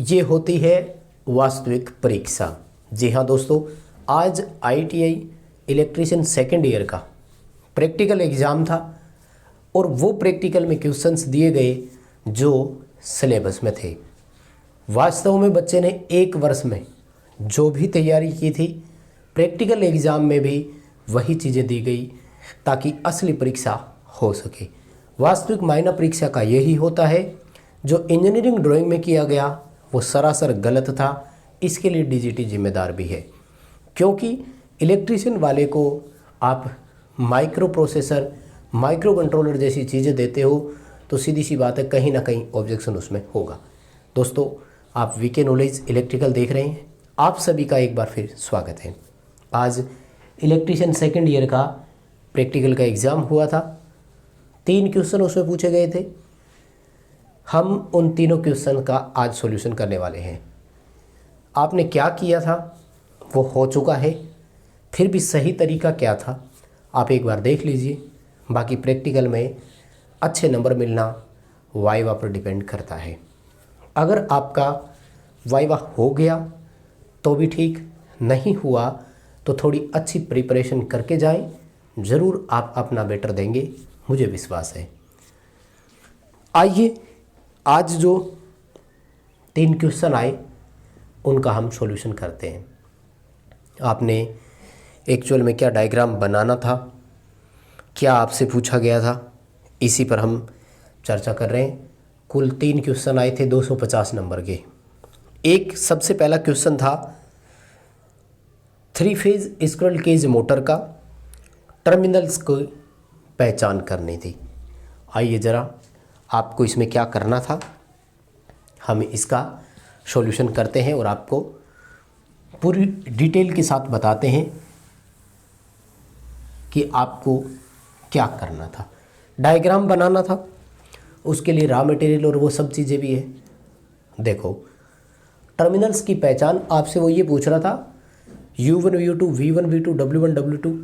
ये होती है वास्तविक परीक्षा। जी हाँ दोस्तों, आज ITI इलेक्ट्रीशियन सेकेंड ईयर का प्रैक्टिकल एग्ज़ाम था और वो प्रैक्टिकल में क्वेश्चंस दिए गए जो सिलेबस में थे। वास्तव में बच्चे ने एक वर्ष में जो भी तैयारी की थी, प्रैक्टिकल एग्ज़ाम में भी वही चीज़ें दी गई ताकि असली परीक्षा हो सके। वास्तविक मायना परीक्षा का यही होता है। जो इंजीनियरिंग ड्राइंग में किया गया वो सरासर गलत था। इसके लिए DGT जिम्मेदार भी है, क्योंकि इलेक्ट्रीशियन वाले को आप माइक्रो प्रोसेसर, माइक्रो कंट्रोलर जैसी चीज़ें देते हो तो सीधी सी बात है कहीं ना कहीं ऑब्जेक्शन उसमें होगा। दोस्तों, आप वीके नॉलेज इलेक्ट्रिकल देख रहे हैं। आप सभी का एक बार फिर स्वागत है। आज इलेक्ट्रीशियन सेकेंड ईयर का प्रैक्टिकल का एग्ज़ाम हुआ था। 3 क्वेश्चन उसमें पूछे गए थे। हम उन तीनों क्वेश्चन का आज सॉल्यूशन करने वाले हैं। आपने क्या किया था वो हो चुका है, फिर भी सही तरीका क्या था आप एक बार देख लीजिए। बाकी प्रैक्टिकल में अच्छे नंबर मिलना वाइवा पर डिपेंड करता है। अगर आपका वाइवा हो गया तो भी ठीक, नहीं हुआ तो थोड़ी अच्छी प्रिपरेशन करके जाएं। ज़रूर आप अपना बेटर देंगे, मुझे विश्वास है। आइए आज जो 3 क्वेश्चन आए उनका हम सॉल्यूशन करते हैं। आपने एक्चुअल में क्या डायग्राम बनाना था, क्या आपसे पूछा गया था, इसी पर हम चर्चा कर रहे हैं। कुल 3 क्वेश्चन आए थे 250 नंबर के। एक सबसे पहला क्वेश्चन था 3 फेज स्क्विरल केज मोटर का टर्मिनल्स को पहचान करनी थी। आइए ज़रा आपको इसमें क्या करना था हम इसका सॉल्यूशन करते हैं और आपको पूरी डिटेल के साथ बताते हैं कि आपको क्या करना था। डायग्राम बनाना था, उसके लिए रॉ मटेरियल और वो सब चीज़ें भी है। देखो, टर्मिनल्स की पहचान आपसे वो ये पूछ रहा था U1 U2 V1 V2 W1 W2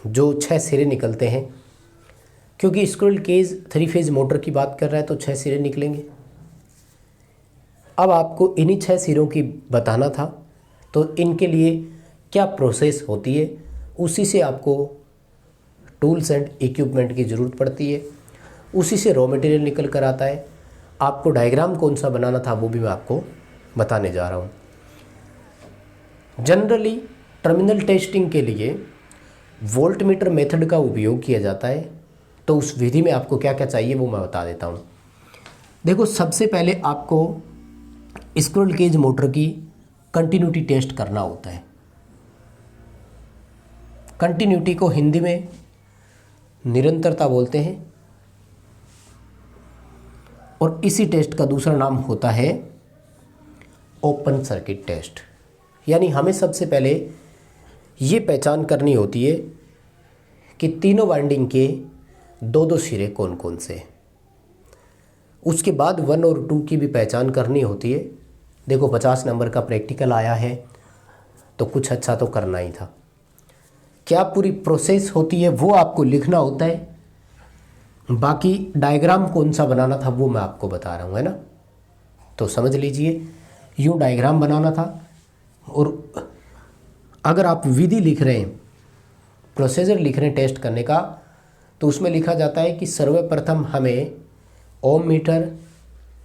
जो 6 सिरे निकलते हैं, क्योंकि स्क्विरल केज 3 फेज मोटर की बात कर रहा है तो 6 सिरे निकलेंगे। अब आपको इन्हीं 6 सिरों की बताना था, तो इनके लिए क्या प्रोसेस होती है, उसी से आपको टूल्स एंड इक्विपमेंट की ज़रूरत पड़ती है, उसी से रॉ मटेरियल निकल कर आता है। आपको डायग्राम कौन सा बनाना था वो भी मैं आपको बताने जा रहा हूँ। जनरली टर्मिनल टेस्टिंग के लिए वोल्टमीटर मेथड का उपयोग किया जाता है, तो उस विधि में आपको क्या क्या चाहिए वो मैं बता देता हूँ। देखो, सबसे पहले आपको स्क्विरल केज मोटर की कंटिन्यूटी टेस्ट करना होता है। कंटिन्यूटी को हिंदी में निरंतरता बोलते हैं और इसी टेस्ट का दूसरा नाम होता है ओपन सर्किट टेस्ट। यानी हमें सबसे पहले ये पहचान करनी होती है कि तीनों वाइंडिंग के 2-2 सिरे कौन कौन से हैं। उसके बाद 1 और 2 की भी पहचान करनी होती है। देखो, 50 नंबर का प्रैक्टिकल आया है तो कुछ अच्छा तो करना ही था। क्या पूरी प्रोसेस होती है वो आपको लिखना होता है। बाकी डायग्राम कौन सा बनाना था वो मैं आपको बता रहा हूँ, है ना। तो समझ लीजिए, यूँ डायग्राम बनाना था। और अगर आप विधि लिख रहे हैं, प्रोसीजर लिख रहे हैं टेस्ट करने का, तो उसमें लिखा जाता है कि सर्वप्रथम हमें ओम मीटर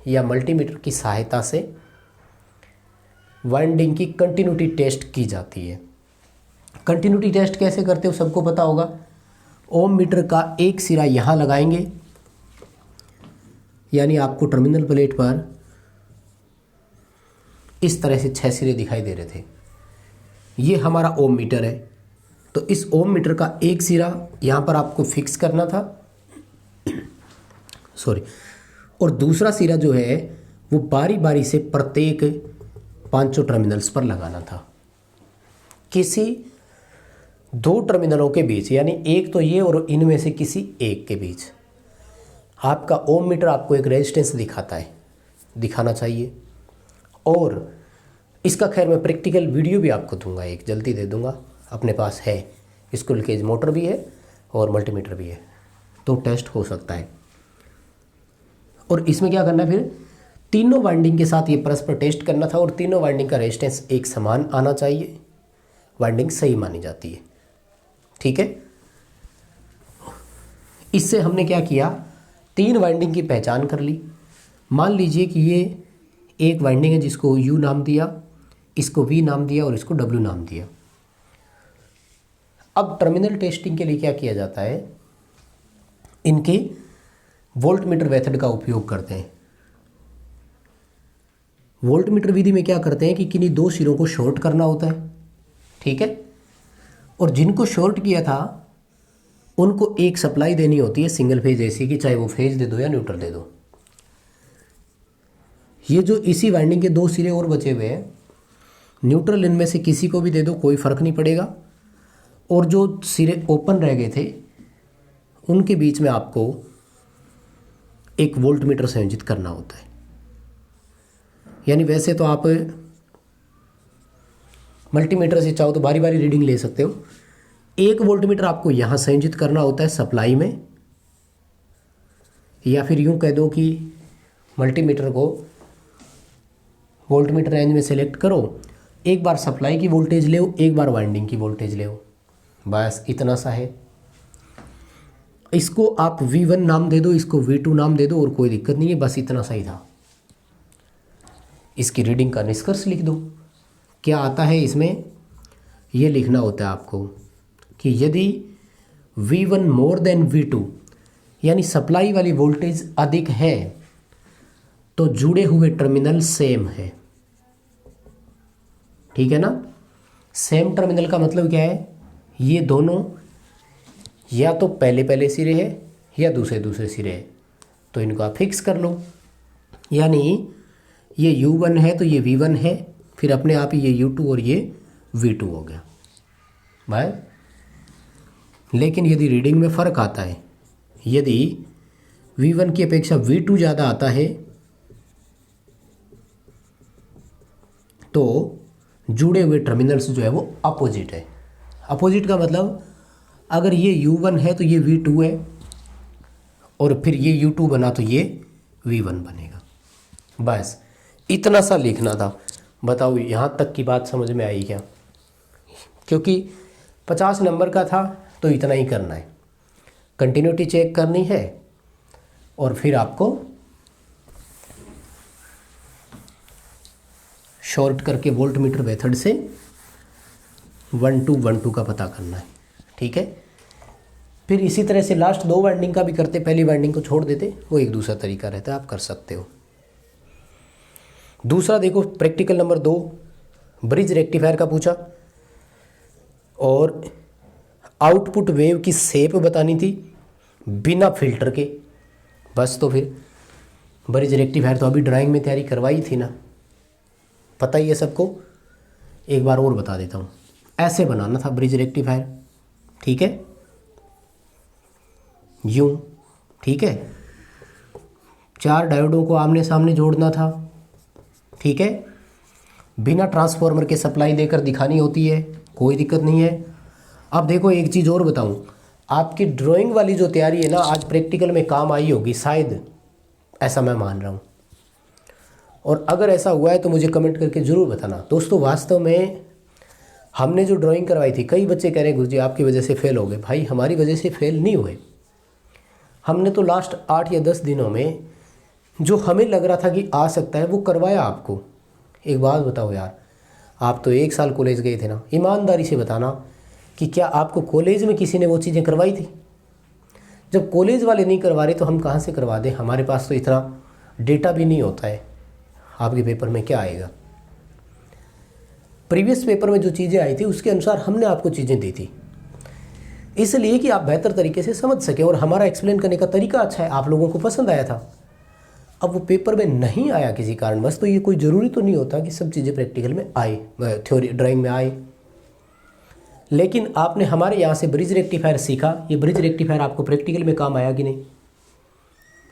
या मल्टीमीटर की सहायता से वाइंडिंग की कंटिन्यूटी टेस्ट की जाती है। कंटिन्यूटी टेस्ट कैसे करते हो सबको पता होगा। ओम मीटर का एक सिरा यहाँ लगाएंगे, यानी आपको टर्मिनल प्लेट पर इस तरह से 6 सिरे दिखाई दे रहे थे। ये हमारा ओम मीटर है, तो इस ओम मीटर का एक सिरा यहाँ पर आपको फिक्स करना था, सॉरी, और दूसरा सिरा जो है वो बारी बारी से प्रत्येक 5 टर्मिनल्स पर लगाना था। किसी 2 टर्मिनलों के बीच, यानी एक तो ये और इनमें से किसी एक के बीच। आपका ओम मीटर आपको एक रेजिस्टेंस दिखाता है, दिखाना चाहिए। और इसका खैर मैं प्रैक्टिकल वीडियो भी आपको दूंगा, एक जल्दी दे दूंगा, अपने पास है। स्क्विरल केज मोटर भी है और मल्टीमीटर भी है, तो टेस्ट हो सकता है। और इसमें क्या करना है फिर, तीनों वाइंडिंग के साथ ये परस्पर टेस्ट करना था और तीनों वाइंडिंग का रेजिस्टेंस एक समान आना चाहिए, वाइंडिंग सही मानी जाती है। ठीक है, इससे हमने क्या किया, 3 वाइंडिंग की पहचान कर ली। मान लीजिए कि ये एक वाइंडिंग है जिसको U नाम दिया, इसको V नाम दिया और इसको W नाम दिया। अब टर्मिनल टेस्टिंग के लिए क्या किया जाता है, इनके वोल्टमीटर मेथड का उपयोग करते हैं। वोल्टमीटर विधि में क्या करते हैं कि किन्हीं 2 सिरों को शॉर्ट करना होता है। ठीक है, और जिनको शॉर्ट किया था उनको एक सप्लाई देनी होती है सिंगल फेज एसी की, चाहे वो फेज दे दो या न्यूट्रल दे दो। ये जो इसी वाइंडिंग के 2 सिरे और बचे हुए हैं, न्यूट्रल इनमें से किसी को भी दे दो, कोई फ़र्क नहीं पड़ेगा। और जो सिरे ओपन रह गए थे उनके बीच में आपको एक वोल्टमीटर संयोजित करना होता है। यानी वैसे तो आप मल्टीमीटर से चाहो तो बारी बारी रीडिंग ले सकते हो। एक वोल्टमीटर आपको यहाँ संयोजित करना होता है सप्लाई में, या फिर यूँ कह दो कि मल्टीमीटर को वोल्टमीटर रेंज में सेलेक्ट करो, एक बार सप्लाई की वोल्टेज ले, एक बार वाइंडिंग की वोल्टेज ले, बस इतना सा है। इसको आप V1 नाम दे दो, इसको V2 नाम दे दो और कोई दिक्कत नहीं है, बस इतना सा ही था। इसकी रीडिंग का निष्कर्ष लिख दो। क्या आता है इसमें, ये लिखना होता है आपको कि यदि V1 मोर देन V2 यानी सप्लाई वाली वोल्टेज अधिक है तो जुड़े हुए टर्मिनल सेम है। ठीक है ना, सेम टर्मिनल का मतलब क्या है, ये दोनों या तो पहले पहले सिरे है या दूसरे दूसरे सिरे है, तो इनको आप फिक्स कर लो। यानी ये U1 है तो ये V1 है, फिर अपने आप ही ये U2 और ये V2 हो गया भाई। लेकिन यदि रीडिंग में फ़र्क आता है, यदि V1 की अपेक्षा V2 ज़्यादा आता है तो जुड़े हुए टर्मिनल्स जो है वो अपोजिट है। अपोजिट का मतलब अगर ये U1 है तो ये V2 है, और फिर ये U2 बना तो ये V1 बनेगा। बस इतना सा लिखना था। बताओ यहाँ तक की बात समझ में आई क्या? क्योंकि 50 नंबर का था तो इतना ही करना है, कंटिन्यूटी चेक करनी है और फिर आपको शॉर्ट करके वोल्टमीटर मेथड से 1-2-1-2 का पता करना है। ठीक है, फिर इसी तरह से लास्ट 2 वाइंडिंग का भी करते, पहली वाइंडिंग को छोड़ देते, वो एक दूसरा तरीका रहता है, आप कर सकते हो। दूसरा देखो, प्रैक्टिकल नंबर 2 ब्रिज रेक्टिफायर का पूछा और आउटपुट वेव की शेप बतानी थी बिना फिल्टर के। बस तो फिर ब्रिज रेक्टिफायर तो अभी ड्राइंग में तैयारी करवाई थी ना, पता ही है सबको, एक बार और बता देता हूँ। ऐसे बनाना था ब्रिज रेक्टिफायर, ठीक है, यूं, ठीक है, 4 डायोडों को आमने सामने जोड़ना था, ठीक है, बिना ट्रांसफार्मर के सप्लाई देकर दिखानी होती है, कोई दिक्कत नहीं है। अब देखो एक चीज़ और बताऊं, आपकी ड्राइंग वाली जो तैयारी है ना, आज प्रैक्टिकल में काम आई होगी शायद, ऐसा मैं मान रहा हूं। और अगर ऐसा हुआ है तो मुझे कमेंट करके ज़रूर बताना। दोस्तों वास्तव में हमने जो ड्राइंग करवाई थी, कई बच्चे कह रहे हैं गुरुजी आपकी वजह से फेल हो गए। भाई हमारी वजह से फेल नहीं हुए, हमने तो लास्ट 8 या 10 दिनों में जो हमें लग रहा था कि आ सकता है वो करवाया आपको। एक बात बताओ यार, आप तो 1 साल कॉलेज गए थे ना, ईमानदारी से बताना कि क्या आपको कॉलेज में किसी ने वो चीज़ें करवाई थी? जब कॉलेज वाले नहीं करवा रहे तो हम कहाँ से करवा दें? हमारे पास तो इतना डेटा भी नहीं होता है। आपके पेपर में क्या आएगा? प्रीवियस पेपर में जो चीज़ें आई थी उसके अनुसार हमने आपको चीज़ें दी थी, इसलिए कि आप बेहतर तरीके से समझ सके। और हमारा एक्सप्लेन करने का तरीका अच्छा है, आप लोगों को पसंद आया था। अब वो पेपर में नहीं आया किसी कारणवश, तो ये कोई ज़रूरी तो नहीं होता कि सब चीज़ें प्रैक्टिकल में आए, थ्योरी ड्राइंग में आए। लेकिन आपने हमारे यहाँ से ब्रिज रेक्टिफायर सीखा, ये ब्रिज रेक्टिफायर आपको प्रैक्टिकल में काम आया कि नहीं?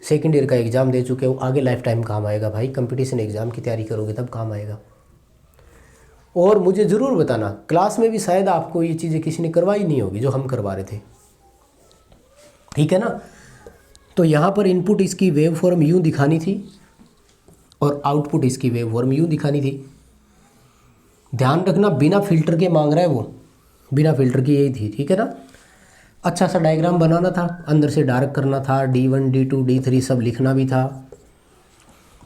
सेकेंड ईयर का एग्ज़ाम दे चुके हो, आगे लाइफ टाइम काम आएगा भाई। कंपटीशन एग्ज़ाम की तैयारी करोगे तब काम आएगा। और मुझे ज़रूर बताना, क्लास में भी शायद आपको ये चीज़ें किसी ने करवाई नहीं होगी जो हम करवा रहे थे, ठीक है ना। तो यहाँ पर इनपुट इसकी वेव फॉर्म यूँ दिखानी थी और आउटपुट इसकी वेवफॉर्म यूँ दिखानी थी। ध्यान रखना बिना फिल्टर के मांग रहा है वो, बिना फिल्टर की यही थी, ठीक है ना। अच्छा सा डायग्राम बनाना था, अंदर से डार्क करना था, D1 D2 D3 सब लिखना भी था।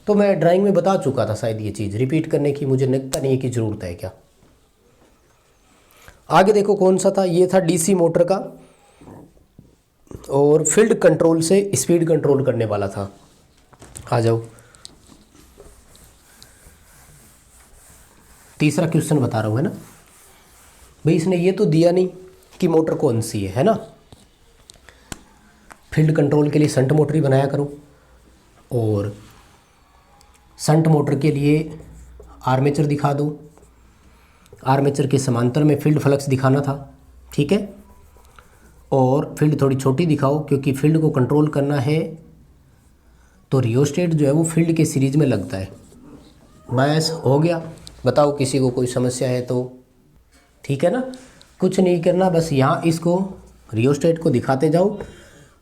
तो मैं ड्राइंग में बता चुका था शायद, ये चीज़ रिपीट करने की मुझे लगता नहीं है कि ज़रूरत है क्या। आगे देखो कौन सा था, ये था DC मोटर का, और फील्ड कंट्रोल से स्पीड कंट्रोल करने वाला था। आ जाओ, तीसरा क्वेश्चन बता रहा हूँ, है ना भाई। इसने ये तो दिया नहीं कि मोटर कौन सी है ना। फील्ड कंट्रोल के लिए शंट मोटर ही बनाया करो, और शंट मोटर के लिए आर्मेचर दिखा दो, आर्मेचर के समांतर में फील्ड फ्लक्स दिखाना था, ठीक है। और फील्ड थोड़ी छोटी दिखाओ, क्योंकि फील्ड को कंट्रोल करना है तो रियोस्टेट जो है वो फील्ड के सीरीज में लगता है। बस हो गया। बताओ किसी को कोई समस्या है तो, ठीक है ना। कुछ नहीं करना, बस यहाँ इसको रियोस्टेट को दिखाते जाओ,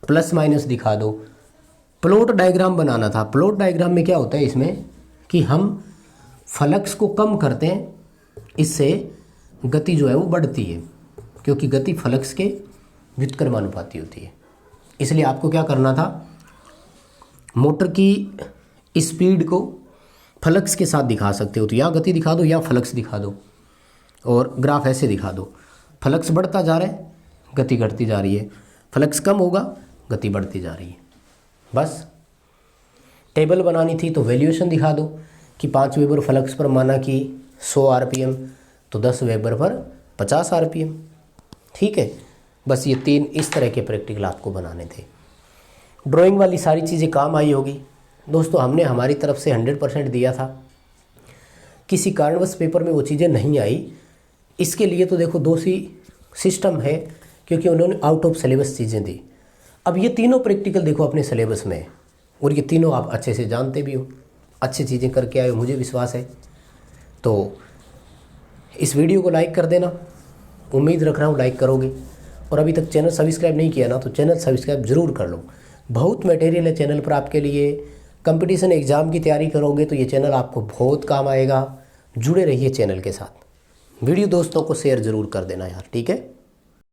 प्लस माइनस दिखा दो। प्लॉट डायग्राम बनाना था। प्लॉट डायग्राम में क्या होता है इसमें कि हम फ्लक्स को कम करते हैं, इससे गति जो है वो बढ़ती है, क्योंकि गति फ्लक्स के व्युत्क्रमानुपाती होती है। इसलिए आपको क्या करना था, मोटर की स्पीड को फ्लक्स के साथ दिखा सकते हो, तो यहाँ गति दिखा दो, यहाँ फ्लक्स दिखा दो, और ग्राफ ऐसे दिखा दो। फ्लक्स बढ़ता जा रहा है, गति घटती जा रही है, फ्लक्स कम होगा, गति बढ़ती जा रही है। बस टेबल बनानी थी तो वैल्यूएशन दिखा दो कि 5 वेबर फ्लक्स पर माना कि 100 RPM, तो 10 वेबर पर 50 RPM, ठीक है। बस ये 3 इस तरह के प्रैक्टिकल आपको बनाने थे। ड्राइंग वाली सारी चीज़ें काम आई होगी दोस्तों। हमने हमारी तरफ से 100% दिया था, किसी कारणवश पेपर में वो चीज़ें नहीं आई, इसके लिए तो देखो दोषी सिस्टम है, क्योंकि उन्होंने आउट ऑफ सिलेबस चीज़ें दी। अब ये तीनों प्रैक्टिकल देखो अपने सिलेबस में है, और ये तीनों आप अच्छे से जानते भी हो, अच्छी चीज़ें करके आए हो, मुझे विश्वास है। तो इस वीडियो को लाइक कर देना, उम्मीद रख रहा हूँ लाइक करोगे। और अभी तक चैनल सब्सक्राइब नहीं किया ना, तो चैनल सब्सक्राइब ज़रूर कर लो। बहुत मटेरियल है चैनल पर आपके लिए। कंपटीशन एग्ज़ाम की तैयारी करोगे तो ये चैनल आपको बहुत काम आएगा। जुड़े रहिए चैनल के साथ। वीडियो दोस्तों को शेयर ज़रूर कर देना यार, ठीक है।